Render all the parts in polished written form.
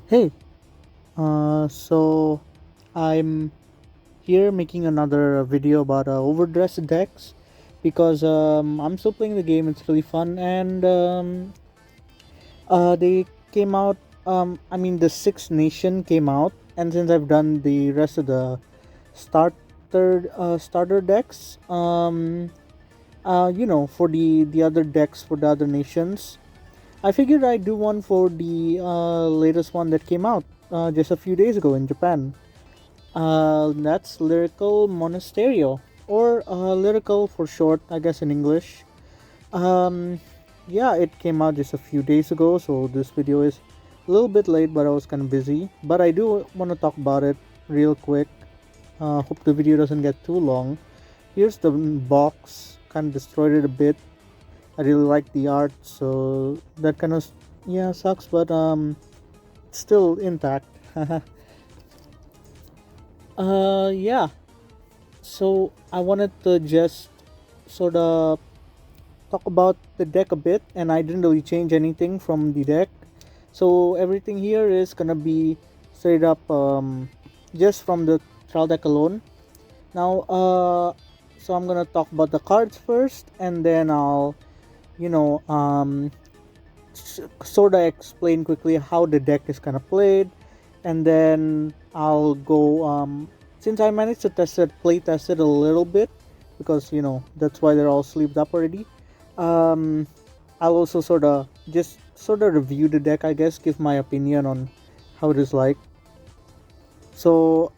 Hey, so I'm here making another video about overdress decks because I'm still playing the game. It's really fun, and they came out. The Six Nation came out, and since I've done the rest of the starter decks, for the other decks for the other nations, I figured I'd do one for the latest one that came out just a few days ago in Japan. That's Lyrical Monasterio, or Lyrical for short, I guess in English. Um, yeah, it came out just a few days ago, so this video is a little bit late, but I was kind of busy. But I do want to talk about it real quick. Hope the video doesn't get too long. Here's the box, kind of destroyed it a bit. I really like the art, so that kind of yeah sucks, but it's still intact. Yeah. So I wanted to just sort of talk about the deck a bit, and I didn't really change anything from the deck. So everything here is gonna be straight up just from the trial deck alone. Now, so I'm gonna talk about the cards first, and then I'll, you know, sort of explain quickly how the deck is kind of played, and then I'll go. Since I managed to play test it a little bit, because that's why they're all sleeved up already. Um, I'll also sort of review the deck, I guess, give my opinion on how it is like. So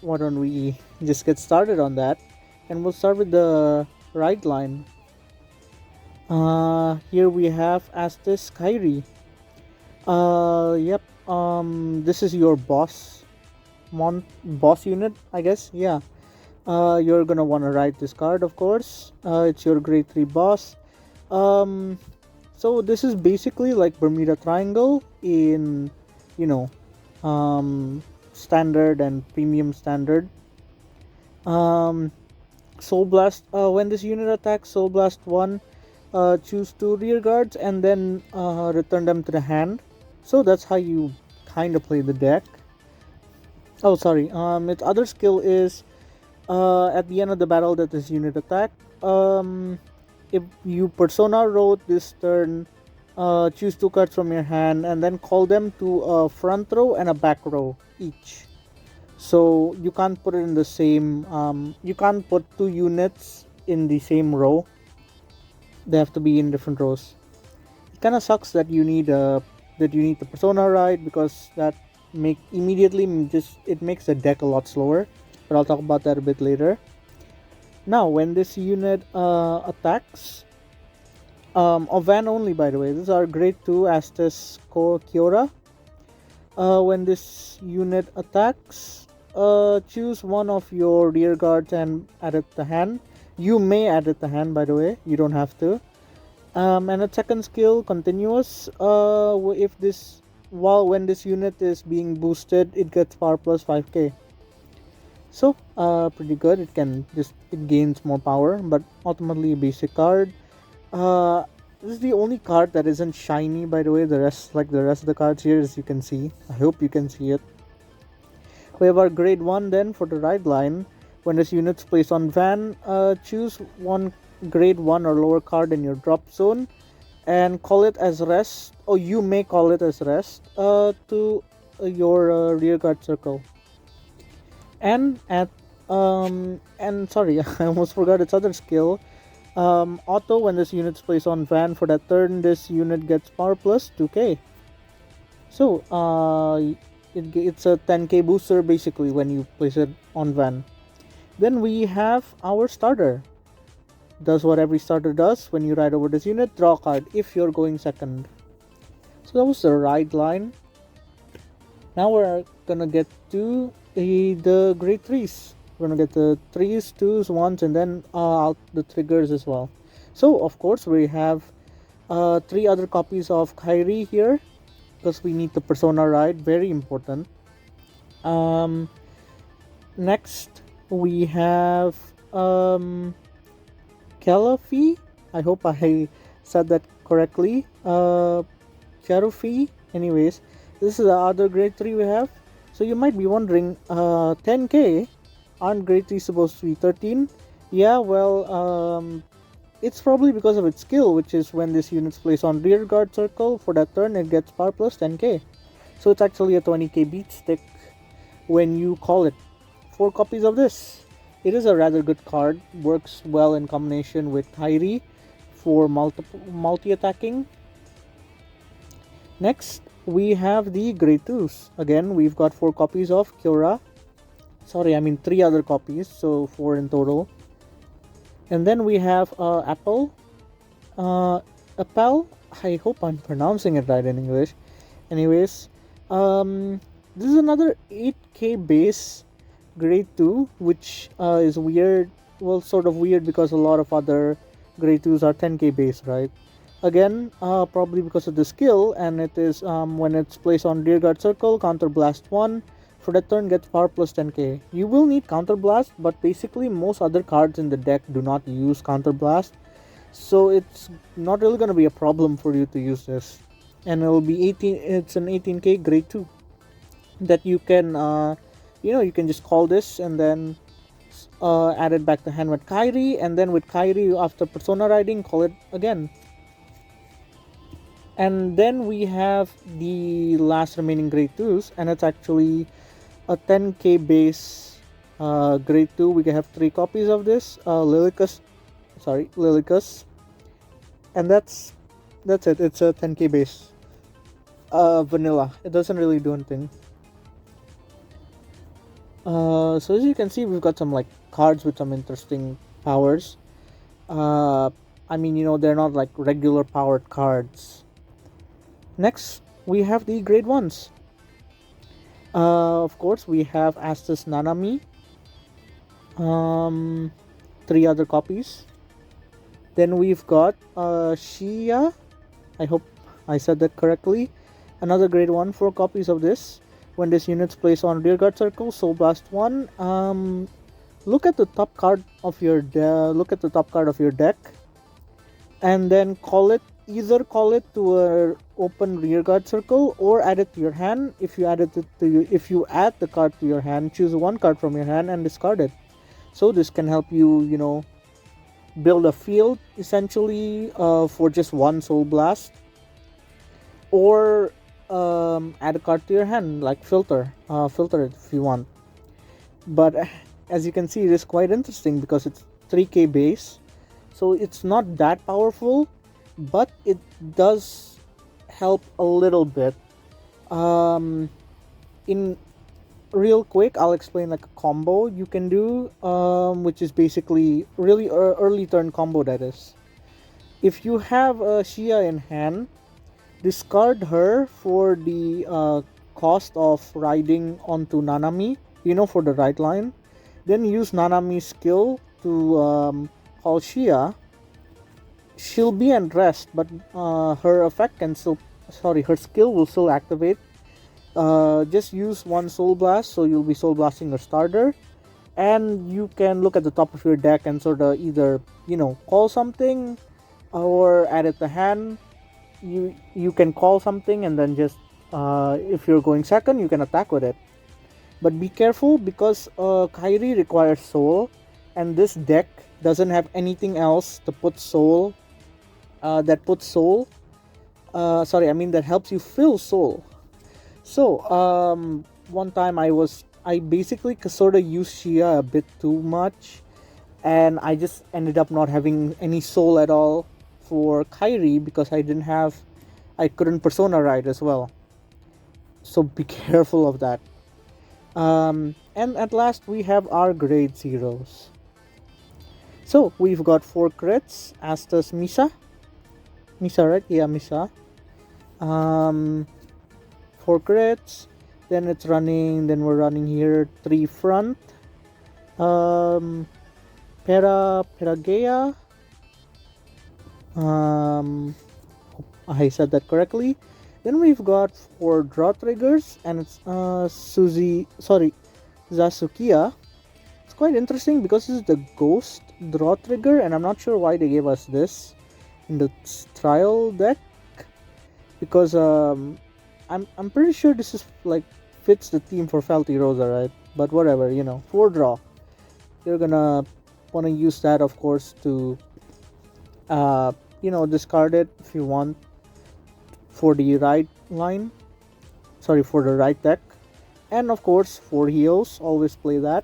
why don't we just get started on that, and we'll start with the right line. Here we have Astis Kyrie. Yep. This is your boss unit, I guess. Yeah. You're gonna wanna write this card, of course. It's your grade 3 boss. Um, so this is basically like Bermuda Triangle in, you know, standard and premium standard. Um, Soul Blast. When this unit attacks, Soul Blast 1. Choose 2 rear guards and then return them to the hand. So that's how you kind of play the deck. Oh, sorry. Its other skill is at the end of the battle that this unit attack. If you persona wrote this turn, choose 2 cards from your hand and then call them to a front row and a back row each. So you can't put it in the same. You can't put 2 units in the same row. They have to be in different rows. It kind of sucks that you need the persona right, because that make immediately just it makes the deck a lot slower. But I'll talk about that a bit later. Now, when this unit attacks, of Van only, by the way, this is our grade 2 Astes Kiora. When this unit attacks, choose one of your rear guards and add it to hand. You may add it to hand, by the way. You don't have to. And a second skill, continuous. If this while when this unit is being boosted, it gets power plus 5k. So, pretty good. It gains more power, but ultimately a basic card. This is the only card that isn't shiny, by the way. The rest of the cards here, as you can see. I hope you can see it. We have our grade 1 then for the ride line. When this unit's placed on Van, choose one grade 1 or lower card in your drop zone and call it as rest. Oh, you may call it as rest to your rear guard circle. And sorry, I almost forgot its other skill. Auto, when this unit's placed on Van for that turn, this unit gets power plus 2k. So, it's a 10k booster basically when you place it on Van. Then we have our starter. Does what every starter does. When you ride over this unit, draw a card if you're going second. So that was the ride line. Now we're gonna get to the grade 3s. We're gonna get the 3s, 2s, 1s, and then the triggers as well. So of course we have 3 other copies of Kyrie here, because we need the persona ride, very important. Um, Next we have Calafi. I hope I said that correctly. Charufi. Anyways, This is the other grade 3 we have. So you might be wondering, 10k, aren't grade 3 supposed to be 13? Yeah, well, it's probably because of its skill, which is when this unit's placed on rear guard circle for that turn, it gets power plus 10k. So it's actually a 20k beat stick when you call it. 4 copies of this. It is a rather good card, works well in combination with Kairi for multi-attacking. Next, we have the grade 2s. Again, we've got 4 copies of Kyora. Sorry, I mean 3 other copies, so 4 in total. And then we have Apple. Apple. I hope I'm pronouncing it right in English. Anyways, this is another 8k base grade 2, which is weird. Well, sort of weird because a lot of other grade 2s are 10k base, right? Again, probably because of the skill, and it is when it's placed on rear guard circle, counter blast 1. For that turn, gets power plus 10k. You will need counter blast, but basically most other cards in the deck do not use counter blast, so it's not really going to be a problem for you to use this. And it'll be 18. It's an 18k grade 2 that you can, you can just call this and then add it back to hand with Kairi, and then with Kairi after Persona Riding, call it again. And then we have the last remaining grade 2s, and it's actually a 10k base grade 2. We can have 3 copies of this. Lilicus, and that's it. It's a 10k base. Vanilla. It doesn't really do anything. So as you can see, we've got some like cards with some interesting powers. I mean, they're not like regular powered cards. Next, we have the grade 1s. Of course, we have Astus Nanami. 3 other copies. Then we've got Shia. I hope I said that correctly. Another grade 1, 4 copies of this. When this unit's placed on rear guard circle, Soul Blast 1. Look at the top card of your deck, and then either call it to a open rear guard circle or add it to your hand. If you add the card to your hand, choose one card from your hand and discard it. So this can help you, build a field essentially for just one Soul Blast, or add a card to your hand, like filter it if you want. But as you can see, it is quite interesting because it's 3k base, so it's not that powerful, but it does help a little bit. In real quick, I'll explain like a combo you can do, which is basically really early turn combo. That is, if you have a Shia in hand, discard her for the cost of riding onto Nanami, for the right line. Then use Nanami's skill to call Shia. She'll be at rest, but her skill will still activate. Just use one Soul Blast, so you'll be Soul Blasting her starter. And you can look at the top of your deck and sort of either, call something or add it to hand. You can call something and then just, if you're going second, you can attack with it. But be careful because Kairi requires soul, and this deck doesn't have anything else to put soul. That helps you fill soul. So one time I basically sort of used Shia a bit too much, and I just ended up not having any soul at all for Kairi because I couldn't Persona Ride as well. So be careful of that. And at last we have our grade 0s. So we've got 4 crits. Astus Misa, right? Yeah, Misa. 4 crits. Then we're running here 3 front. Peragea. I said that correctly. Then we've got 4 draw triggers, and it's Zasukia. It's quite interesting because this is the ghost draw trigger, and I'm not sure why they gave us this in the trial deck, because I'm pretty sure this is like fits the theme for Felty Rosa, right? But whatever, 4 draw. You're gonna wanna use that, of course, to discard it if you want for the right line. Sorry, for the right deck. And of course, 4 heals. Always play that.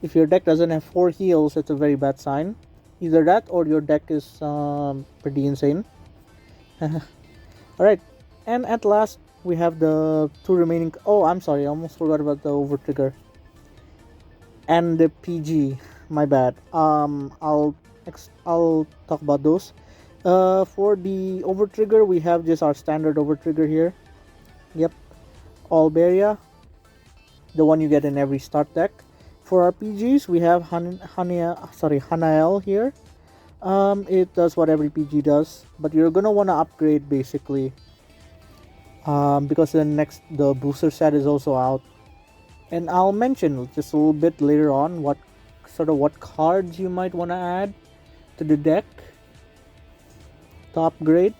If your deck doesn't have 4 heals, it's a very bad sign. Either that or your deck is pretty insane. Alright, and at last we have the 2 remaining. Oh, I'm sorry, I almost forgot about the Overtrigger and the PG. My bad. I'll talk about those. For the Overtrigger, we have just our standard Overtrigger here. Yep, Alberia, the one you get in every start deck. For our PGs, we have Hanael here. It does what every PG does, but you're gonna wanna upgrade basically, because the booster set is also out, and I'll mention just a little bit later on what cards you might wanna add to the deck to upgrade.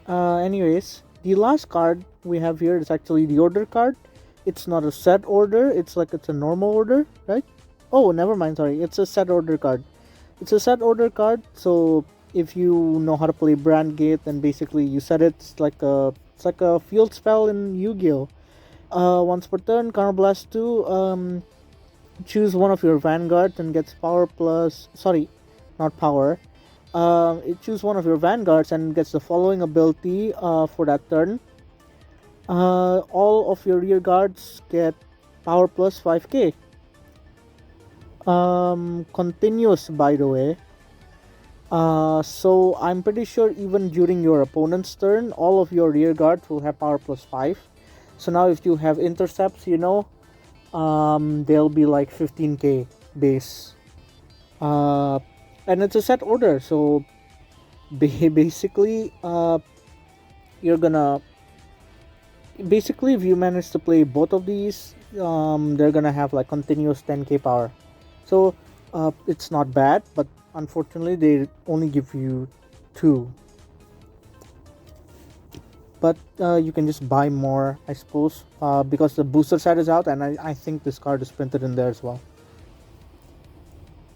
Anyways, the last card we have here is actually the order card. It's not a set order, it's a normal order, right? Oh, never mind, sorry. It's a set order card. It's a set order card, so if you know how to play Brand Gate, then basically you set it. It's like a field spell in Yu-Gi-Oh! Once per turn, Counterblast 2, choose one of your Vanguards and gets power plus... Sorry, not power. It choose one of your Vanguards and gets the following ability for that turn. All of your rear guards get power plus 5k. Continuous, by the way. So I'm pretty sure even during your opponent's turn, all of your rear guards will have power plus 5. So now if you have intercepts, they'll be like 15k base. And it's a set order, so basically, you're gonna... Basically, if you manage to play both of these, they're gonna have like continuous 10k power. So it's not bad, but unfortunately they only give you 2. But you can just buy more, I suppose, because the booster set is out, and I think this card is printed in there as well.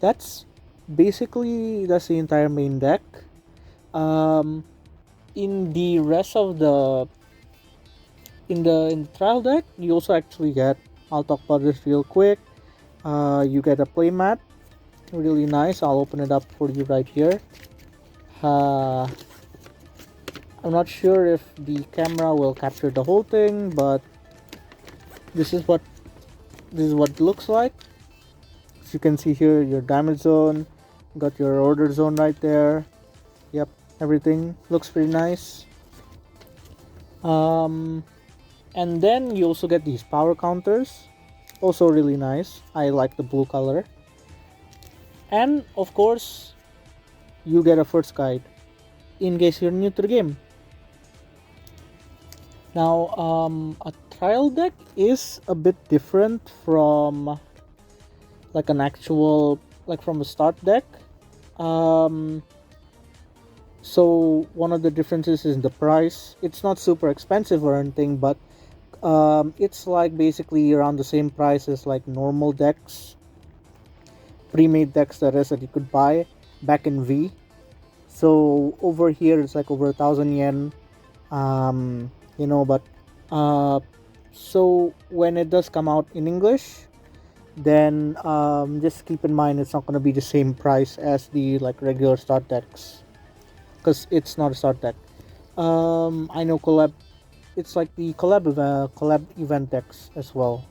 That's the entire main deck. In the rest of the in the trial deck, you also actually get... I'll talk about this real quick. You get a playmat, really nice. I'll open it up for you right here. I'm not sure if the camera will capture the whole thing, but this is what it looks like. As you can see here, your damage zone, got your order zone right there. Yep, everything looks pretty nice. And then you also get these power counters, also really nice. I like the blue color. And of course, you get a first guide in case you're new to the game. Now, a trial deck is a bit different from like an actual, like from a start deck. So one of the differences is the price. It's not super expensive or anything, but it's like basically around the same price as like normal decks, pre-made decks that you could buy back in V. So over here it's like over 1,000 yen. But so when it does come out in English, then just keep in mind it's not going to be the same price as the like regular start decks, because it's not a start deck. I know collab... It's like the collab event decks as well,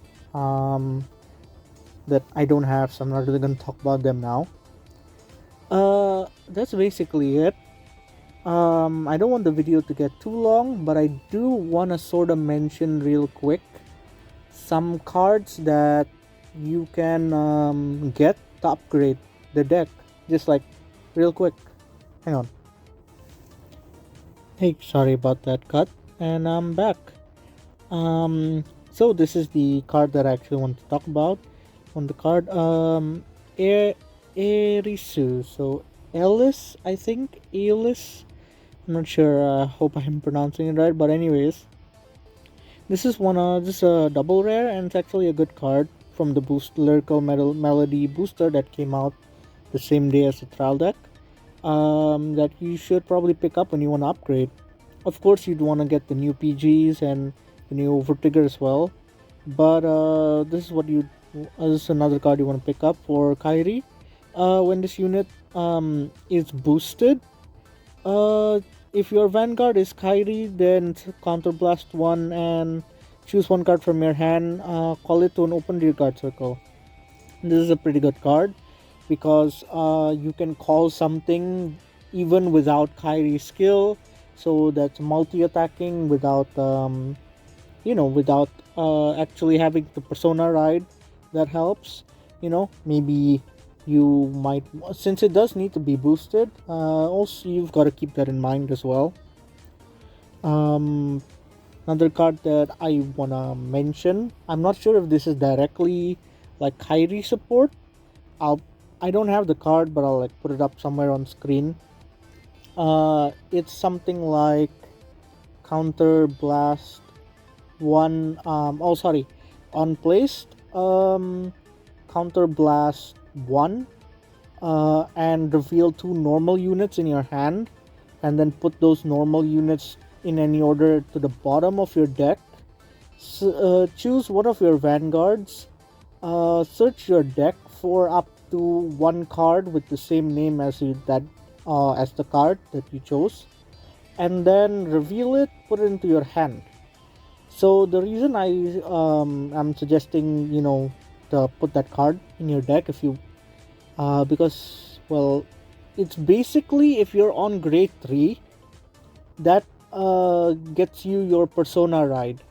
that I don't have, so I'm not really gonna talk about them now. That's basically it. I don't want the video to get too long, but I do want to sort of mention real quick some cards that you can get to upgrade the deck, just like real quick. Hang on. Hey, sorry about that cut, and I'm back. So this is the card that I actually want to talk about. On the card, Erisu. So Elis, I think. Elis. I'm not sure. Hope I'm pronouncing it right. But anyways, This is a double rare, and it's actually a good card from the boost lyrical melody booster that came out the same day as the trial deck. That you should probably pick up when you want to upgrade. Of course, you'd want to get the new PGs and the new Overtrigger as well. But this is another card you want to pick up for Kyrie. When this unit is boosted, uh, if your Vanguard is Kyrie, then counterblast one and choose one card from your hand. Call it to an open rear guard circle. This is a pretty good card because you can call something even without Kyrie's skill. So that's multi-attacking without without actually having the persona ride. That helps. Maybe you might, since it does need to be boosted. Also, you've got to keep that in mind as well. um Another card that I wanna mention, I'm not sure if this is directly like Kyrie support. i'll I don't have the card, but I'll like put it up somewhere on screen. It's something like counter blast one, oh sorry, on placed, counter blast one, and reveal two normal units in your hand, and then put those normal units in any order to the bottom of your deck. Choose one of your vanguards. Search your deck for up to one card with the same name as the card that you chose, and then reveal it. Put it into your hand. So the reason I'm suggesting to put that card in your deck, if you because, well, it's basically, if you're on grade 3, that gets you your persona ride.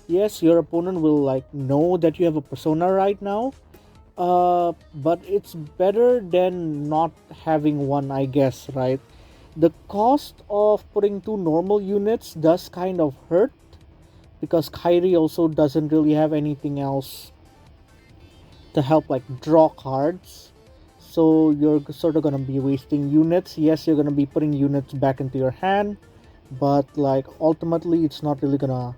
Yes, your opponent will like know that you have a persona right now, but it's better than not having one, I guess, right? The cost of putting two normal units does kind of hurt because Kyrie also doesn't really have anything else to help like draw cards. So you're sort of gonna be wasting units. Yes, you're gonna be putting units back into your hand, but like ultimately, it's not really gonna.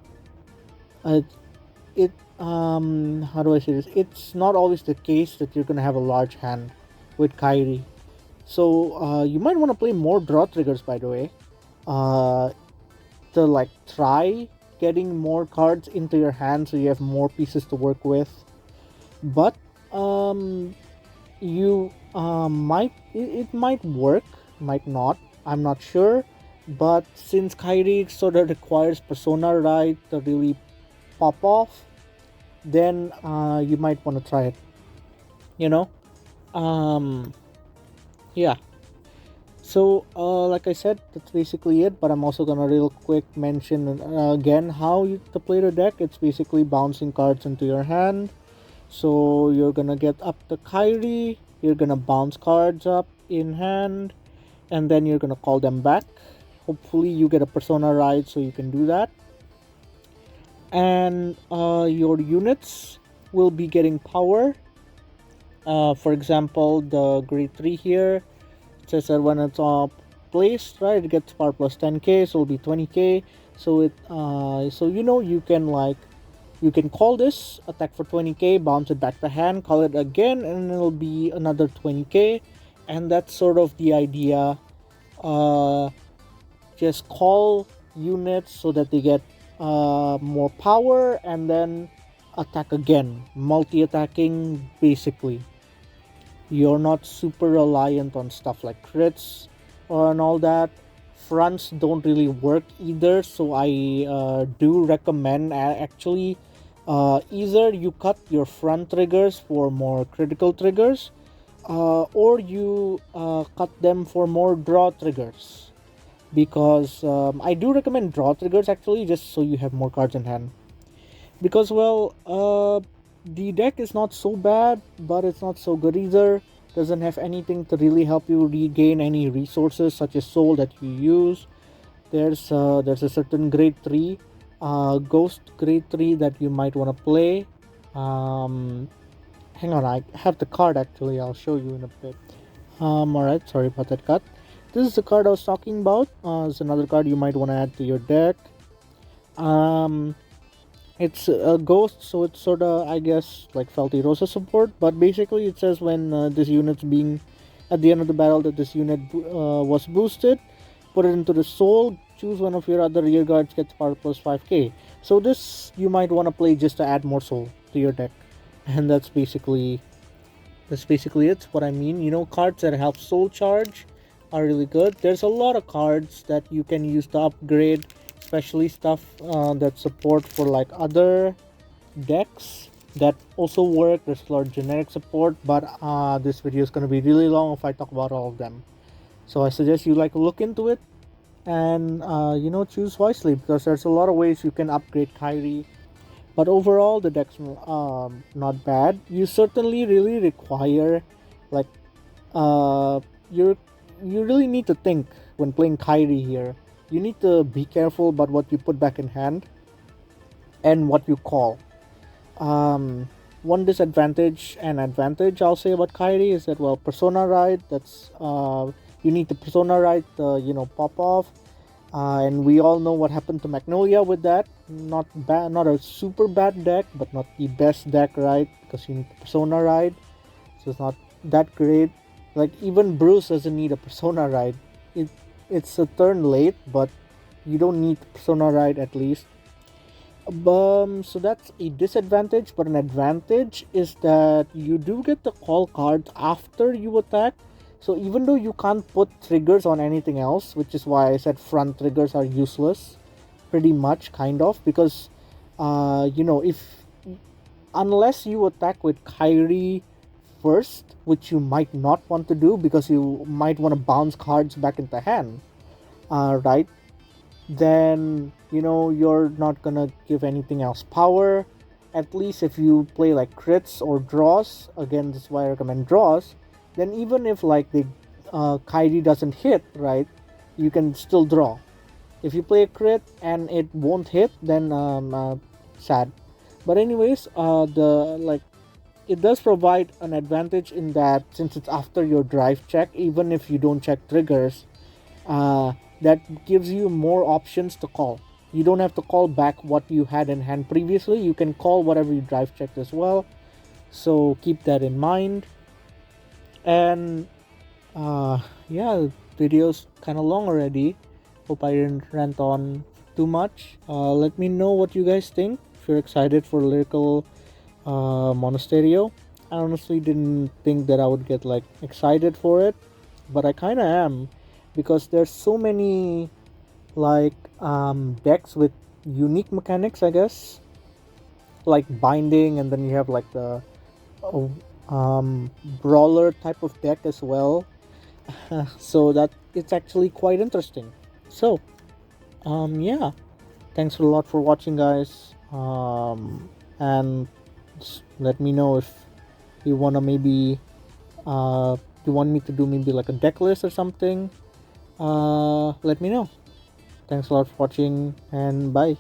Uh, it How do I say this? It's not always the case that you're gonna have a large hand with Kyrie. So you might want to play more draw triggers, by the way, uh, to like try getting more cards into your hand so you have more pieces to work with. But um, you might it might work, might not. I'm not sure. But since Kyrie sort of requires Persona Ride to really pop off, then you might want to try it. You know, um, yeah. So, like I said, that's basically it. But I'm also gonna real quick mention again how to play the deck. It's basically bouncing cards into your hand. So you're gonna get up the Kyrie. You're gonna bounce cards up in hand, and then you're gonna call them back. Hopefully, you get a Persona ride so you can do that. And your units will be getting power. For example, the grade 3 here, it says that when it's placed, right, it gets power plus 10k, so it'll be 20k. So you can call this attack for 20k, bounce it back to hand, call it again, and it'll be another 20k. And that's sort of the idea. Uh, just call units so that they get more power, and then attack again, multi-attacking basically. You're not super reliant on stuff like crits and all that. Fronts don't really work either, so I do recommend actually either you cut your front triggers for more critical triggers, or you cut them for more draw triggers, because I do recommend draw triggers actually, just so you have more cards in hand. Because, well, the deck is not so bad, but it's not so good either. Doesn't have anything to really help you regain any resources such as soul that you use. There's a certain grade 3, ghost grade 3 that you might want to play. um Hang on, I have the card actually, I'll show you in a bit. Alright, sorry about that cut. This is the card I was talking about. It's another card you might want to add to your deck. um It's a ghost, so it's sort of, I guess, like Felty Rosa support. But basically, it says when this unit's being at the end of the battle that this unit was boosted, put it into the soul. Choose one of your other rear guards, gets power plus 5k. So this you might want to play just to add more soul to your deck, and that's basically it. What I mean, cards that help soul charge are really good. There's a lot of cards that you can use to upgrade, especially stuff that support for like other decks that also work. There's a lot of generic support, but this video is going to be really long if I talk about all of them. So I suggest you like look into it and choose wisely, because there's a lot of ways you can upgrade Kyrie. But overall, the deck's not bad. You certainly really require, like, uh, you you really need to think when playing Kyrie here. You need to be careful about what you put back in hand and what you call. One disadvantage and advantage I'll say about Kyrie is that, well, Persona Ride. That's you need the Persona Ride to pop off. And we all know what happened to Magnolia with that. Not bad, not a super bad deck, but not the best deck, right? Because you need Persona Ride, so it's not that great. Like even Bruce doesn't need a Persona Ride. It's a turn late, but you don't need Persona Ride at least. So that's a disadvantage, but an advantage is that you do get to call cards after you attack. So even though you can't put triggers on anything else, which is why I said front triggers are useless, pretty much, kind of, because if unless you attack with Kyrie first, which you might not want to do because you might want to bounce cards back into hand, right? Then you're not gonna give anything else power. At least if you play like crits or draws, again, this is why I recommend draws. Then even if like the Kyrie doesn't hit, right, you can still draw. If you play a crit and it won't hit, then sad. But anyways, the like it does provide an advantage in that since it's after your drive check, even if you don't check triggers, uh, that gives you more options to call. You don't have to call back what you had in hand previously. You can call whatever you drive checked as well. So keep that in mind. And yeah, video's kind of long already. Hope I didn't rant on too much. Let me know what you guys think. If you're excited for Lyrical Monasterio, I honestly didn't think that I would get like excited for it, but I kind of am, because there's so many like decks with unique mechanics, I guess, like binding, and then you have like the brawler type of deck as well. So that it's actually quite interesting. So yeah, thanks a lot for watching, guys. And just let me know if you want to maybe you want me to do maybe like a deck list or something. Let me know. Thanks a lot for watching, and bye.